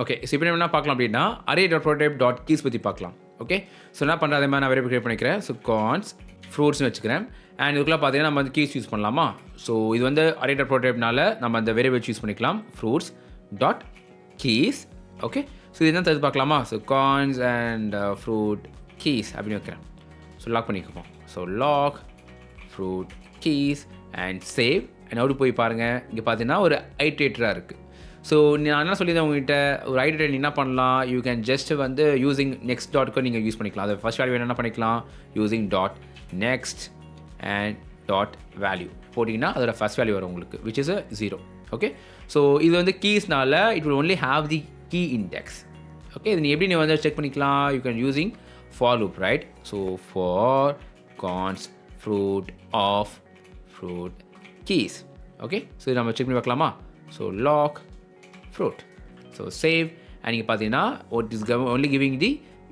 Okay, so இப்போ என்ன பார்க்கலாம் அப்படின்னா array.prototype.keys பற்றி பார்க்கலாம். ஓகே, ஸோ என்ன பண்ணுறது, அதே மாதிரி நான் வேரியபிள் கிரியேட் பண்ணிக்கிறேன். ஸோ கான்ஸ் ஃப்ரூட்ஸ்னு வச்சுக்கிறேன். அண்ட் இதுக்குள்ள பார்த்தீங்கன்னா நம்ம வந்து கீஸ் யூஸ் பண்ணலாமா. ஸோ இது வந்து array.prototypeனால நம்ம அந்த வேரியபிள் யூஸ் பண்ணிக்கலாம், fruits dot keys. Okay, so இது என்ன தருது பார்க்கலாமா. So const and fruit keys அப்படின்னு வைக்கிறேன். ஸோ லாக் பண்ணிக்குவோம். So log fruit keys and save. And out போய் பாருங்கள், இங்கே பார்த்தீங்கன்னா ஒரு ஐட்ரேட்டராக இருக்குது. ஸோ நான் என்ன சொல்லியிருந்தேன் உங்கள்கிட்ட, ஒரு ஐட்ரேட்டர் என்ன பண்ணலாம், யூ கேன் ஜஸ்ட் வந்து யூஸிங் நெக்ஸ்ட் டாட்க்கு நீங்கள் யூஸ் பண்ணிக்கலாம். அது ஃபஸ்ட் வேல்யூ என்ன பண்ணிக்கலாம், using dot next and dot value போட்டிங்கன்னா அதோட ஃபஸ்ட் வேல்யூ வரும் உங்களுக்கு, விச் இஸ் 0. ஓகே, ஸோ இது வந்து கீஸ்னால it will only have the key index. Okay, இது நீ எப்படி நீ வந்து செக் பண்ணிக்கலாம், you can using for loop, right. So for cons fruit of fruit keys. Okay, so இது நம்ம செக் பண்ணி பார்க்கலாமா. So log fruit. So save, and you பார்த்தீங்கன்னா what is only giving the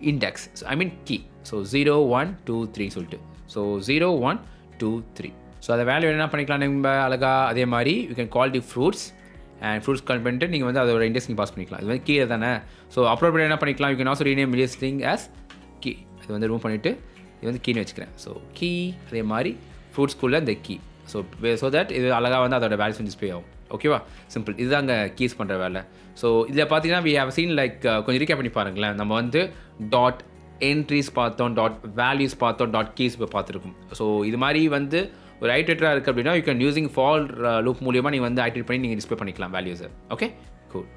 index, so I mean key. So 0 1 2 3 சொல்லிட்டு, so 0 1 2 3. So அதை value என்ன பண்ணிக்கலாம் நம்ம அழகா. அதே மாதிரி you can call the fruits and fruits கால் பண்ணிட்டு நீங்கள் வந்து அதோட இண்டெக்ஸ் நீங்கள் பாஸ் பண்ணிக்கலாம். இது வந்து கீழே தானே. ஸோ அப்லோட் பண்ணி என்ன பண்ணிக்கலாம், you can also rename this thing as key. இது வந்து ரிமூவ் பண்ணிவிட்டு இது வந்து கீன்னு வச்சுக்கிறேன். ஸோ கீ அதே மாதிரி ஃப்ரூட்ஸ்குள்ளே இந்த கீ. ஸோ தட் இது அழகாக வந்து அதோட வேல்யூஸ் டிஸ்பிளே ஆகும். ஓகேவா, சிம்பிள். இதுதான் அங்கே கீஸ் பண்ணுற வேலை. ஸோ இதில் பார்த்தீங்கன்னா வி ஹேவ் சீன் லைக் கொஞ்சம் ரீகேப் பண்ணி பாருங்களேன். நம்ம வந்து டாட் என்ட்ரிஸ் பார்த்தோம், டாட் வேல்யூஸ் பார்த்தோம், டாட் கீஸ் இப்போ பார்த்துருக்கோம். ஸோ இது மாதிரி வந்து ஒரு ஐட்ரேட்டராக இருக்குது அப்படின்னா you can using for loop மூலியமாக நீங்கள் வந்து ஐட்ரேட் பண்ணி நீங்கள் டிஸ்பிளே பண்ணிக்கலாம் வேல்யூஸை. Okay, cool.